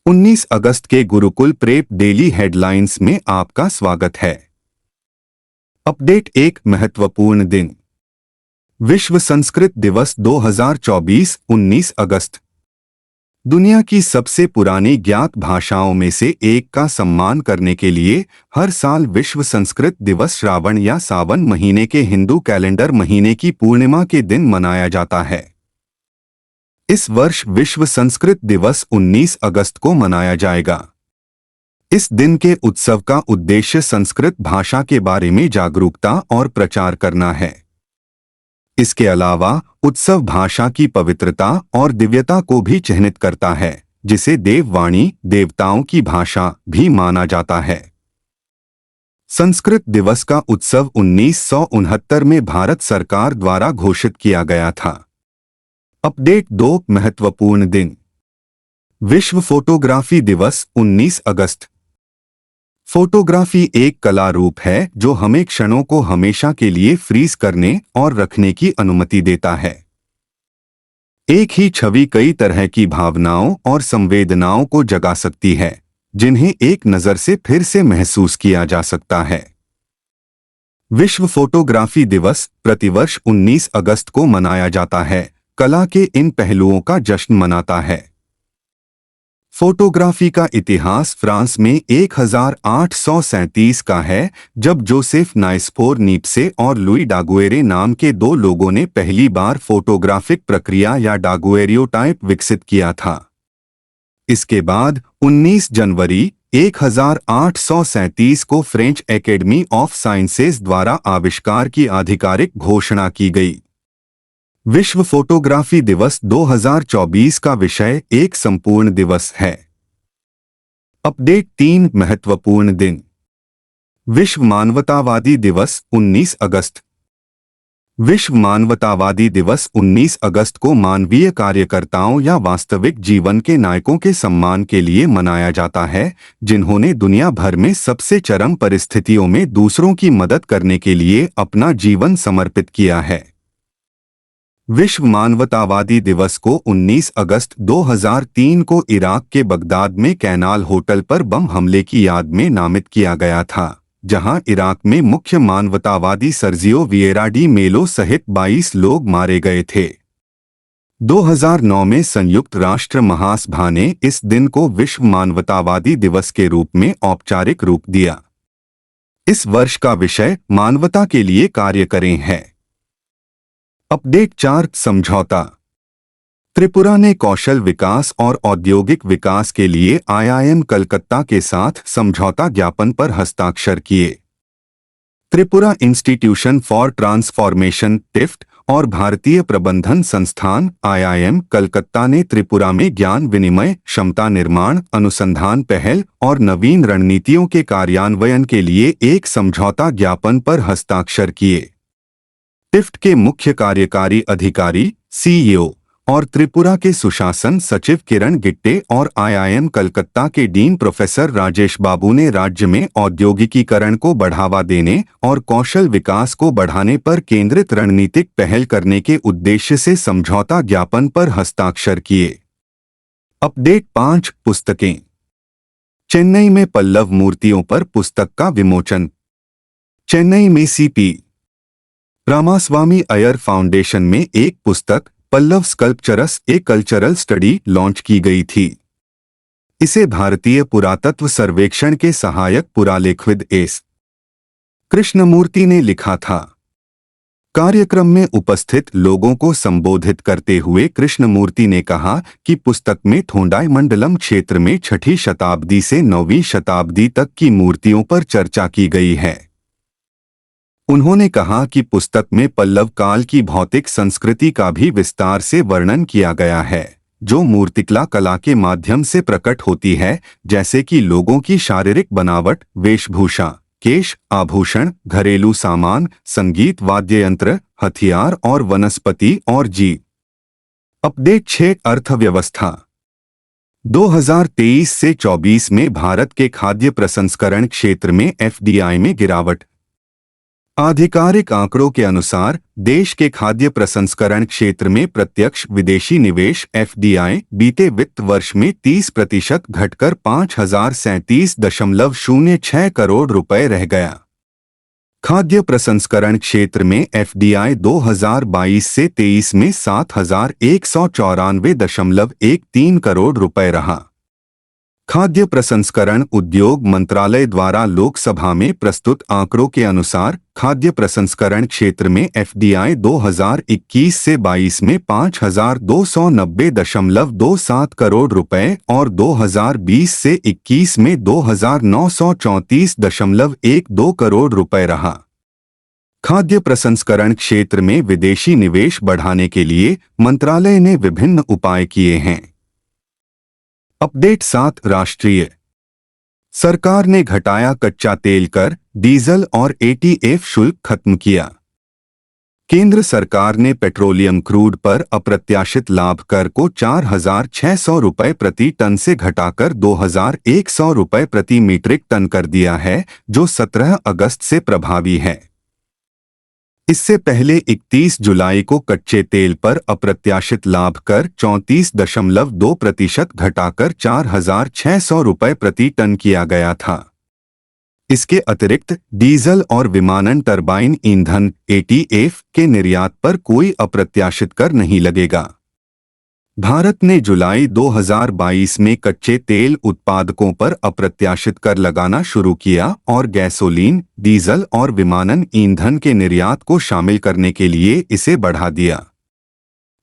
19 अगस्त के Gurukul prep daily headlines में आपका स्वागत है। अपडेट। एक महत्वपूर्ण दिन। विश्व संस्कृत दिवस 2024 19 अगस्त। दुनिया की सबसे पुरानी ज्ञात भाषाओं में से एक का सम्मान करने के लिए हर साल विश्व संस्कृत दिवस श्रावण या सावन महीने के हिंदू कैलेंडर महीने की पूर्णिमा के दिन मनाया जाता है। इस वर्ष विश्व संस्कृत दिवस 19 अगस्त को मनाया जाएगा। इस दिन के उत्सव का उद्देश्य संस्कृत भाषा के बारे में जागरूकता और प्रचार करना है। इसके अलावा उत्सव भाषा की पवित्रता और दिव्यता को भी चिह्नित करता है, जिसे देववाणी देवताओं की भाषा भी माना जाता है। संस्कृत दिवस का उत्सव 1969 में भारत सरकार द्वारा घोषित किया गया था। अपडेट। 2 महत्वपूर्ण दिन। विश्व फोटोग्राफी दिवस 19 अगस्त। फोटोग्राफी एक कला रूप है जो हमें क्षणों को हमेशा के लिए फ्रीज करने और रखने की अनुमति देता है। एक ही छवि कई तरह की भावनाओं और संवेदनाओं को जगा सकती है, जिन्हें एक नज़र से फिर से महसूस किया जा सकता है। विश्व फोटोग्राफी दिवस प्रतिवर्ष 19 अगस्त को मनाया जाता है, कला के इन पहलुओं का जश्न मनाता है। फोटोग्राफी का इतिहास फ्रांस में 1837 का है, जब जोसेफ नाइस्फोर नीप्से और लुई डागुएरे नाम के 2 लोगों ने पहली बार फोटोग्राफिक प्रक्रिया या डागुएरियोटाइप विकसित किया था। इसके बाद 19 जनवरी 1837 को फ्रेंच एकेडमी ऑफ साइंसेज द्वारा आविष्कार की आधिकारिक घोषणा की गई। विश्व फोटोग्राफी दिवस 2024 का विषय एक संपूर्ण दिवस है। अपडेट। 3 महत्वपूर्ण दिन। विश्व मानवतावादी दिवस 19 अगस्त। विश्व मानवतावादी दिवस 19 अगस्त को मानवीय कार्यकर्ताओं या वास्तविक जीवन के नायकों के सम्मान के लिए मनाया जाता है, जिन्होंने दुनिया भर में सबसे चरम परिस्थितियों में दूसरों की मदद करने के लिए अपना जीवन समर्पित किया है। विश्व मानवतावादी दिवस को 19 अगस्त 2003 को इराक के बगदाद में कैनाल होटल पर बम हमले की याद में नामित किया गया था, जहां इराक में मुख्य मानवतावादी सर्जियो विएरा डी मेलो सहित 22 लोग मारे गए थे। 2009 में संयुक्त राष्ट्र महासभा ने इस दिन को विश्व मानवतावादी दिवस के रूप में औपचारिक रूप दिया। इस वर्ष का विषय मानवता के लिए कार्य करें है। अपडेट। 4 समझौता। त्रिपुरा ने कौशल विकास और औद्योगिक विकास के लिए IIM कलकत्ता के साथ समझौता ज्ञापन पर हस्ताक्षर किए। त्रिपुरा इंस्टीट्यूशन फॉर ट्रांसफॉर्मेशन टिफ्ट और भारतीय प्रबंधन संस्थान IIM कलकत्ता ने त्रिपुरा में ज्ञान विनिमय, क्षमता निर्माण, अनुसंधान पहल और नवीन रणनीतियों के कार्यान्वयन के लिए एक समझौता ज्ञापन पर हस्ताक्षर किए। टिफ्ट के मुख्य कार्यकारी अधिकारी CEO और त्रिपुरा के सुशासन सचिव किरण गिट्टे और IIM कलकत्ता के डीन प्रोफेसर राजेश बाबू ने राज्य में औद्योगिकीकरण को बढ़ावा देने और कौशल विकास को बढ़ाने पर केंद्रित रणनीतिक पहल करने के उद्देश्य से समझौता ज्ञापन पर हस्ताक्षर किए। अपडेट। 5 पुस्तकें। चेन्नई में पल्लव मूर्तियों पर पुस्तक का विमोचन। चेन्नई में CP रामास्वामी अय्यर फाउंडेशन में एक पुस्तक Pallava sculptures a cultural study launch की गई थी। इसे भारतीय पुरातत्व सर्वेक्षण के सहायक पुरालेखविद एस कृष्णमूर्ति ने लिखा था। कार्यक्रम में उपस्थित लोगों को संबोधित करते हुए कृष्णमूर्ति ने कहा कि पुस्तक में थोंडाईमंडलम क्षेत्र में 6वीं शताब्दी से 9वीं शताब्दी तक की मूर्तियों पर चर्चा की गई है। उन्होंने कहा कि पुस्तक में पल्लव काल की भौतिक संस्कृति का भी विस्तार से वर्णन किया गया है, जो मूर्तिकला कला के माध्यम से प्रकट होती है, जैसे कि लोगों की शारीरिक बनावट, वेशभूषा, केश, आभूषण, घरेलू सामान, संगीत, वाद्य यंत्र, हथियार और वनस्पति और जीव। अपडेट। 6 अर्थव्यवस्था। 2023 से 24 में भारत के खाद्य प्रसंस्करण क्षेत्र में FDI में गिरावट। आधिकारिक आंकड़ों के अनुसार देश के खाद्य प्रसंस्करण क्षेत्र में प्रत्यक्ष विदेशी निवेश एफडीआई बीते वित्त वर्ष में 30% घटकर 5,037.06 करोड़ रुपए रह गया। खाद्य प्रसंस्करण क्षेत्र में एफडीआई 2022 से 23 में 7,194.13 करोड़ रुपए रहा। खाद्य प्रसंस्करण उद्योग मंत्रालय द्वारा लोकसभा में प्रस्तुत आंकड़ों के अनुसार खाद्य प्रसंस्करण क्षेत्र में एफडीआई 2021 से 22 में 5,290.27 करोड़ रुपए और 2020 से 21 में 2,934.12 करोड़ रुपए रहा। खाद्य प्रसंस्करण क्षेत्र में विदेशी निवेश बढ़ाने के लिए मंत्रालय ने विभिन्न उपाय किए हैं। अपडेट 7 राष्ट्रीय सरकार ने घटाया कच्चा तेल कर, डीजल और एटीएफ शुल्क खत्म किया। केंद्र सरकार ने पेट्रोलियम क्रूड पर अप्रत्याशित लाभ कर को 4,600 रुपये प्रति टन से घटाकर 2,100 रुपये प्रति मीट्रिक टन कर दिया है, जो 17 अगस्त से प्रभावी है। इससे पहले 31 जुलाई को कच्चे तेल पर अप्रत्याशित लाभ कर 34.2% घटाकर 4,600 रुपये प्रति टन किया गया था। इसके अतिरिक्त डीजल और विमानन टरबाइन ईंधन एटीएफ के निर्यात पर कोई अप्रत्याशित कर नहीं लगेगा। भारत ने जुलाई 2022 में कच्चे तेल उत्पादकों पर अप्रत्याशित कर लगाना शुरू किया और गैसोलीन, डीजल और विमानन ईंधन के निर्यात को शामिल करने के लिए इसे बढ़ा दिया।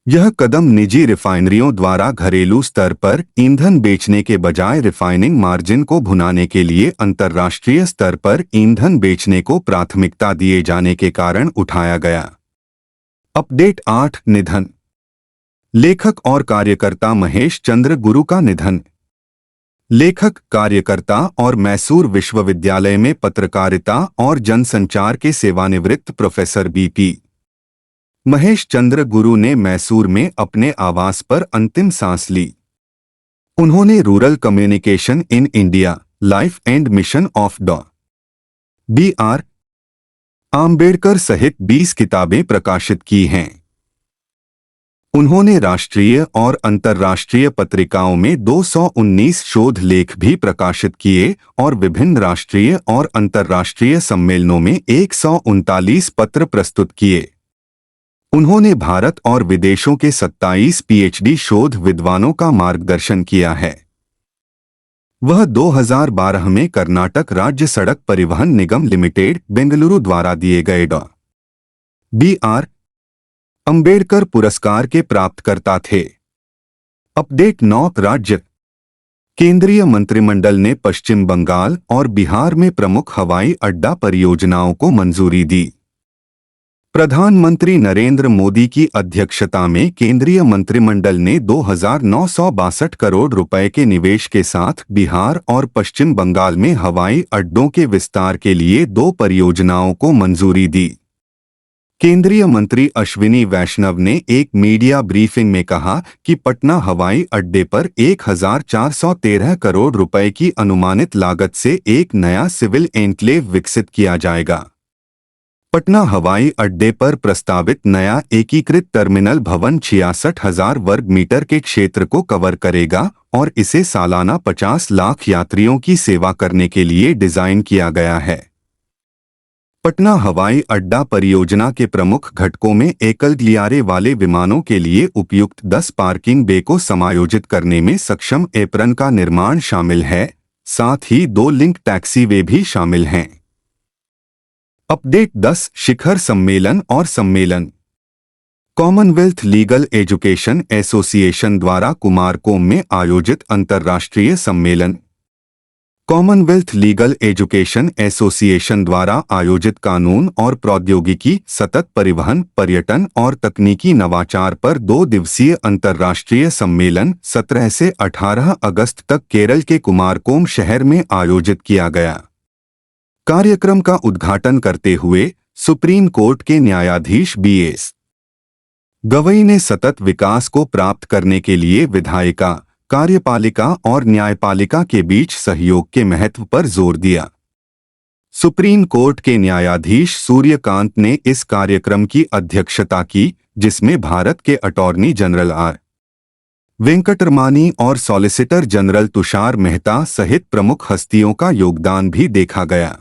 यह कदम निजी रिफाइनरियों द्वारा घरेलू स्तर पर ईंधन बेचने के बजाय रिफाइनिंग मार्जिन को भुनाने के लिए अंतर्राष्ट्रीय स्तर पर ईंधन बेचने को प्राथमिकता दिए जाने के कारण उठाया गया। अपडेट 8 निधन। लेखक और कार्यकर्ता महेश चंद्र गुरु का निधन। लेखक, कार्यकर्ता और मैसूर विश्वविद्यालय में पत्रकारिता और जनसंचार के सेवानिवृत्त प्रोफेसर बीपी महेश चंद्र गुरु ने मैसूर में अपने आवास पर अंतिम सांस ली। उन्होंने rural communication in India, life and mission of डॉ. बी.आर. आम्बेडकर सहित 20 किताबें प्रकाशित की हैं। उन्होंने राष्ट्रीय और अंतर्राष्ट्रीय पत्रिकाओं में 219 शोध लेख भी प्रकाशित किए और विभिन्न राष्ट्रीय और अंतर्राष्ट्रीय सम्मेलनों में 139 पत्र प्रस्तुत किए। उन्होंने भारत और विदेशों के 27 पीएचडी शोध विद्वानों का मार्गदर्शन किया है। वह 2012 में कर्नाटक राज्य सड़क परिवहन निगम लिमिटेड, बेंगलुरु द्वारा दिए गए डॉ. बी.आर. अंबेडकर पुरस्कार के प्राप्तकर्ता थे। अपडेट 9 राज्य। केंद्रीय मंत्रिमंडल ने पश्चिम बंगाल और बिहार में प्रमुख हवाई अड्डा परियोजनाओं को मंजूरी दी। प्रधानमंत्री नरेंद्र मोदी की अध्यक्षता में केंद्रीय मंत्रिमंडल ने 2,962 करोड़ रुपए के निवेश के साथ बिहार और पश्चिम बंगाल में हवाई अड्डों के विस्तार के लिए 2 परियोजनाओं को मंजूरी दी। केंद्रीय मंत्री अश्विनी वैष्णव ने एक मीडिया ब्रीफिंग में कहा कि पटना हवाई अड्डे पर 1,413 करोड़ रुपए की अनुमानित लागत से एक नया सिविल एन्क्लेव विकसित किया जाएगा। पटना हवाई अड्डे पर प्रस्तावित नया एकीकृत टर्मिनल भवन 66,000 वर्ग मीटर के क्षेत्र को कवर करेगा और इसे सालाना 50 लाख यात्रियों की सेवा करने के लिए डिजाइन किया गया है। पटना हवाई अड्डा परियोजना के प्रमुख घटकों में एकल गलियारे वाले विमानों के लिए उपयुक्त 10 पार्किंग बे को समायोजित करने में सक्षम एप्रन का निर्माण शामिल है, साथ ही 2 लिंक टैक्सीवे भी शामिल हैं। अपडेट 10 शिखर सम्मेलन और सम्मेलन। कॉमनवेल्थ लीगल एजुकेशन एसोसिएशन द्वारा कुमारकोम में आयोजित अंतर्राष्ट्रीय सम्मेलन। कॉमनवेल्थ लीगल एजुकेशन एसोसिएशन द्वारा आयोजित कानून और प्रौद्योगिकी, सतत परिवहन, पर्यटन और तकनीकी नवाचार पर 2 दिवसीय अंतर्राष्ट्रीय सम्मेलन 17 से 18 अगस्त तक केरल के कुमारकोम शहर में आयोजित किया गया। कार्यक्रम का उद्घाटन करते हुए सुप्रीम कोर्ट के न्यायाधीश बी.एस. गवई ने सतत विकास को प्राप्त करने के लिए विधायिका, कार्यपालिका और न्यायपालिका के बीच सहयोग के महत्व पर जोर दिया। सुप्रीम कोर्ट के न्यायाधीश सूर्यकांत ने इस कार्यक्रम की अध्यक्षता की, जिसमें भारत के अटॉर्नी जनरल आर वेंकटरमानी और सॉलिसिटर जनरल तुषार मेहता सहित प्रमुख हस्तियों का योगदान भी देखा गया।